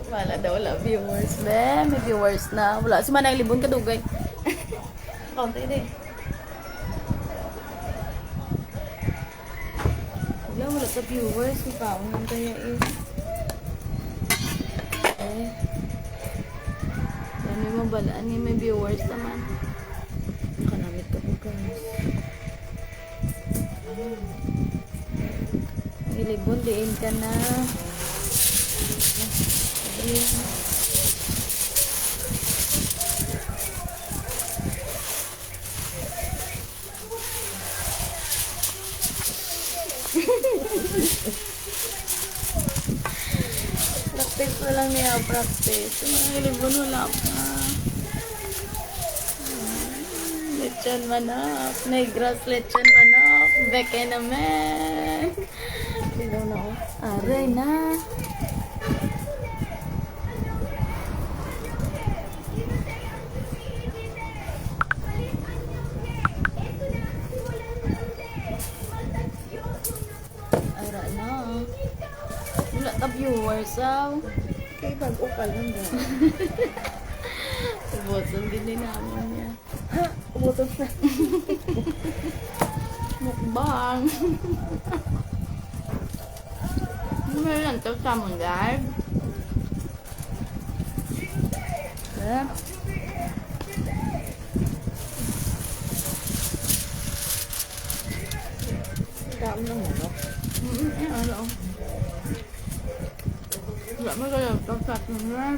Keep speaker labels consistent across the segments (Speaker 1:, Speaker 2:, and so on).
Speaker 1: Wala daw, wala viewers. Be, may viewers na. Wala, si Manang Libon kadugay. Kaunti din. Wala sa viewers. Ikaw, nang kaya eh. Yan may mabalaan eh. May viewers naman. Nakanamit ka po guys. Ilibon, diin ka na. Practice na lang niya, practice. Yung mga ilibon, wala pa. Lechon manok. Negros lechon manok. Beke naman. Silaw na ako. Aray na. Aray na. Wala ka viewers, aw.
Speaker 2: Kay bago ka lang ba?
Speaker 1: Ubusan din namin niya.
Speaker 2: Ha? Umutos na.
Speaker 1: Mukbang. Meron to sa mundar.
Speaker 2: Dami ng manok.
Speaker 1: Ano? Wala mo kayo to sa mundar.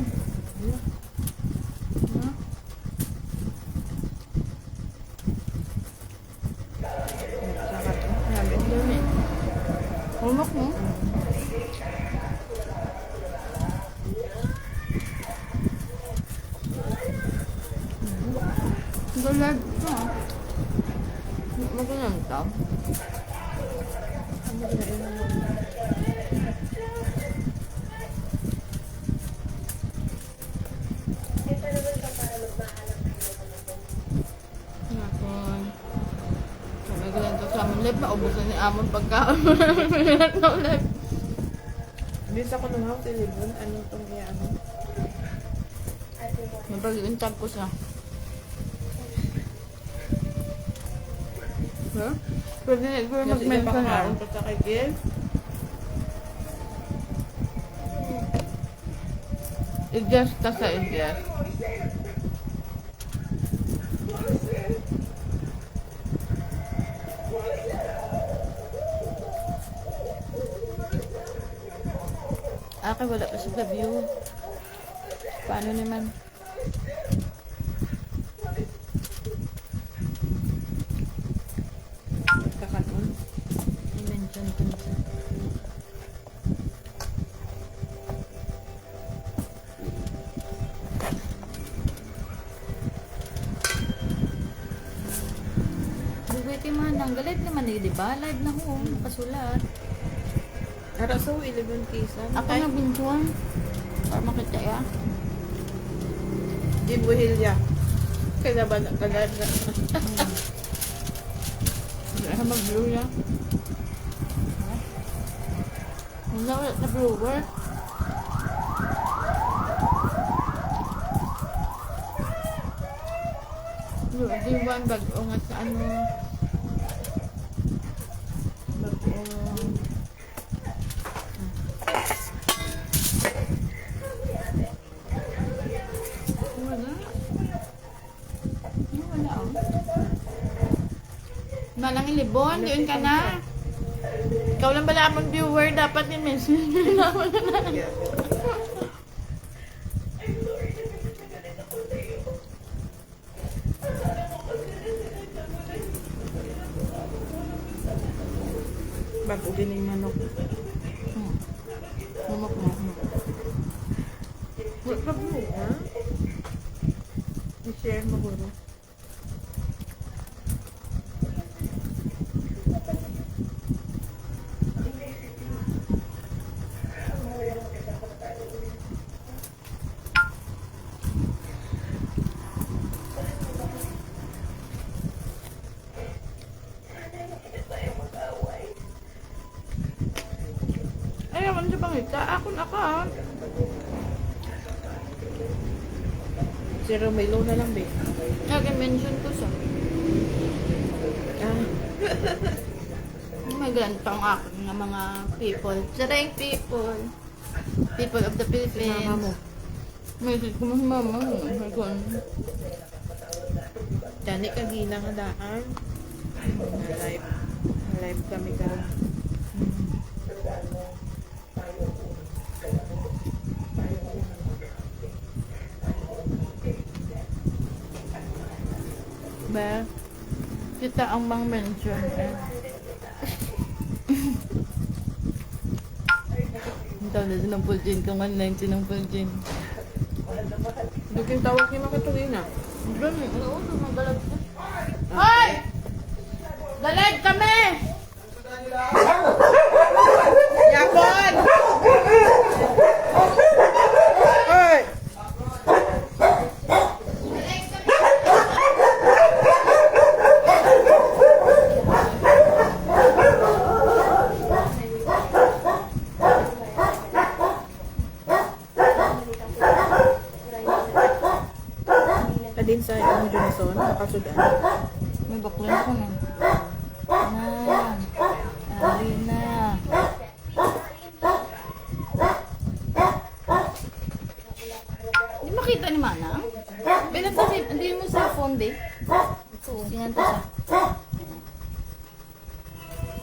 Speaker 1: Umak mo? Galag ito ah. Magalang ito. Nakon. Magalang ito sa amon lip. Naubusan ni amon pagkaon. Magalang lip.
Speaker 2: Dito ako nung house, ilibon. Anong itong ano?
Speaker 1: Napag-iuntag ko siya. Huh? Pwede na ito mag-mention na.
Speaker 2: Kasi pa sa kay Gil.
Speaker 1: I-guess ka sa i-guess. Wala pa siya sa view. Paano naman?
Speaker 2: Kakanon.
Speaker 1: I-mention ko na siya. Bugwiti man, ang galit naman eh, di ba? Live na ho, nakasulat.
Speaker 2: Araso, ilibon kisa.
Speaker 1: Ako na bintuan. Para makita ya.
Speaker 2: Ibuhilya. Kaya ba nagkagal na?
Speaker 1: Hindi na mag-view ya. Wala na viewer. Di ba ang bago nga sa ano? Bago. Malang ilibon, yun ka na. Ikaw lang pala among viewer, dapat i-message mo naman na.
Speaker 2: Bago din yung manok.
Speaker 1: Mamok mo.
Speaker 2: Wala pa mo, ha? I-share mo guro.
Speaker 1: Ay, ako na sa pangita. Ako na ka.
Speaker 2: Si Romelo na lang, be.
Speaker 1: Nag-mention ko siya.
Speaker 2: Ah,
Speaker 1: May ganito ang aking ng mga people. Sarang people. People of the
Speaker 2: si
Speaker 1: Philippines.
Speaker 2: mama mo.
Speaker 1: Message ko mas mama.
Speaker 2: Dani ka gina nga daan. Na-live. Na-live kami karon.
Speaker 1: Ba? Kita ang bang mention eh. Ang tawag na ng Puljin kung online sinang Puljin.
Speaker 2: Duking tawag ni Makatulina.
Speaker 1: Doon, oo, magalag siya. Hoy! Galag kami!
Speaker 2: Yakon! Hoy! Kadin sa yung Jonison, nakasudan.
Speaker 1: May baklan ko na. Nan. Alina. Hindi makita ni Manang? Pinagsasin, hindi mo sa phone, be? Sinanta siya.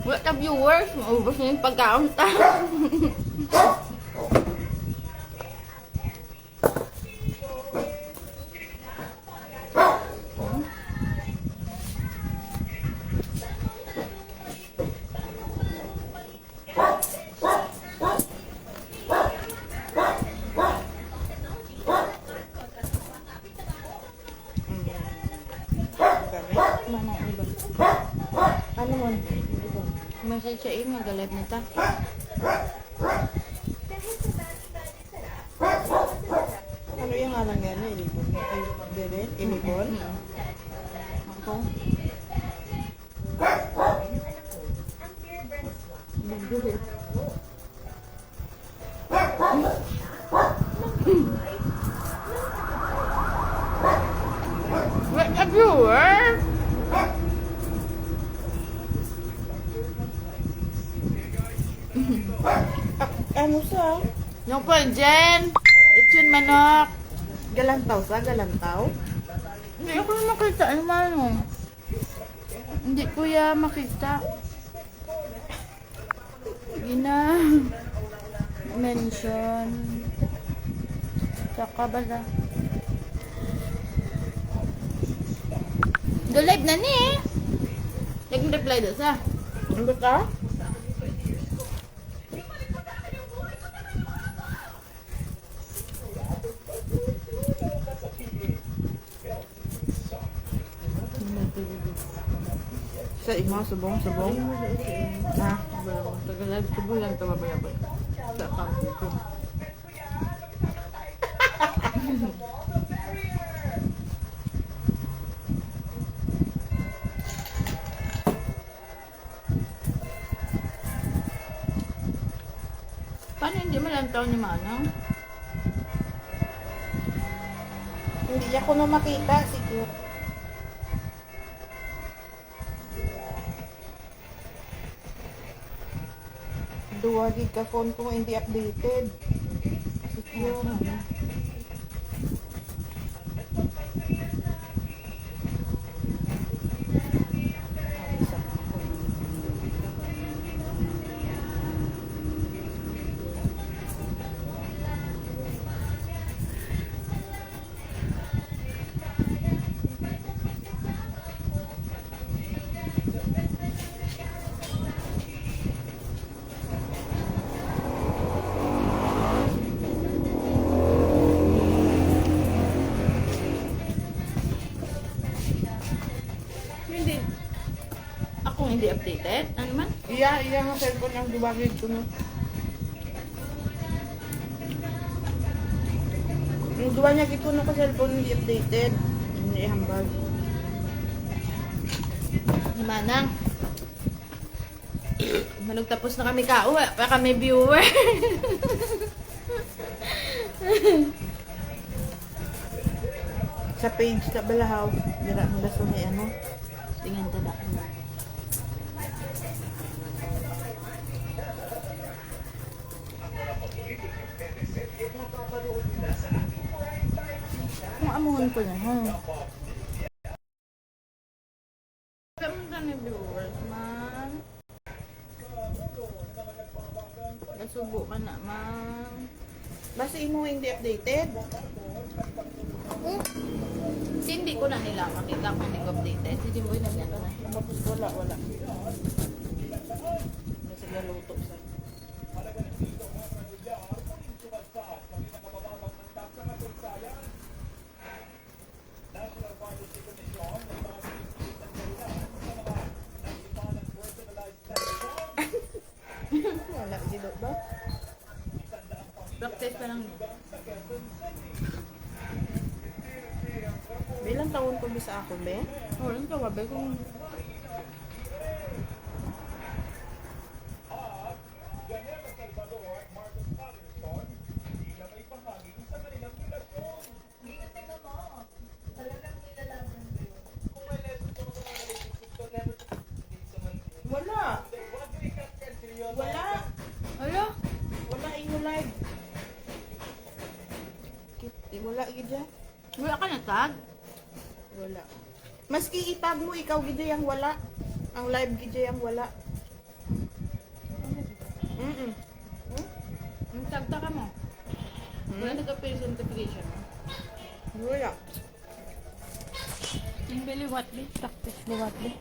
Speaker 1: What the viewers? Maubos na yung pagkaunta. Manang iba.
Speaker 2: Ano man?
Speaker 1: Message siya eh, mag-live na ta.
Speaker 2: Ano yung alang yan? Ilibon? Ay, Beren? Ilibon?
Speaker 1: Ako. What a viewer!
Speaker 2: Ano sa?
Speaker 1: Yung po, Jen! Itchin manok!
Speaker 2: Galantaw sa? Galantaw?
Speaker 1: Hindi ako na makita. Ano man mo? Hindi ko ya makita. Gina. Mention. Saka bala. Do live na ni eh. Nag-reply doon sa.
Speaker 2: Ano ka? Sa ima, subong. Ah,
Speaker 1: Tagal-live ko bulan ito mabaya-baya. Sa account ko. Paano hindi malantaw ni Manang?
Speaker 2: hindi ako na makita. Siguro. Duwagig ka phone ko hindi updated. Secure.
Speaker 1: Hindi. Akong hindi updated? Ano man?
Speaker 2: Iya nga cellphone ang duwagig ko no. Yung duwa niya gito no ka cellphone hindi updated. Hindi hambal.
Speaker 1: Ni Manang. Manog tapos na kami kauwi. Pa kami viewer.
Speaker 2: Sa page na balahaw. Dira mo daso ni ano.
Speaker 1: Tingnan ka na. Kung amuhan ko na, ha? Kamusta ni viewers, man? Nasubo ka na, man.
Speaker 2: Basta imo hindi updated.
Speaker 1: Hindi ko na nila makita kung hindi ko updated. Si Jimboy na niya na.
Speaker 2: Tapos wala. Kasi naluto sa. Wala, dito ba?
Speaker 1: Practice pa lang.
Speaker 2: Bilang taon ko bisa ako, be?
Speaker 1: Walang kawabe kung...
Speaker 2: Wala. Wala.
Speaker 1: Ala?
Speaker 2: Wala inyo live. Wala gidya.
Speaker 1: Wala ka na tag?
Speaker 2: Wala. Maski itag mo ikaw gidya yang wala. Ang live gidya yang wala.
Speaker 1: Ang tagta ka mo. Wala nag-appear sa notification mo.
Speaker 2: Wala.
Speaker 1: Yung bili what be? Practice the what be?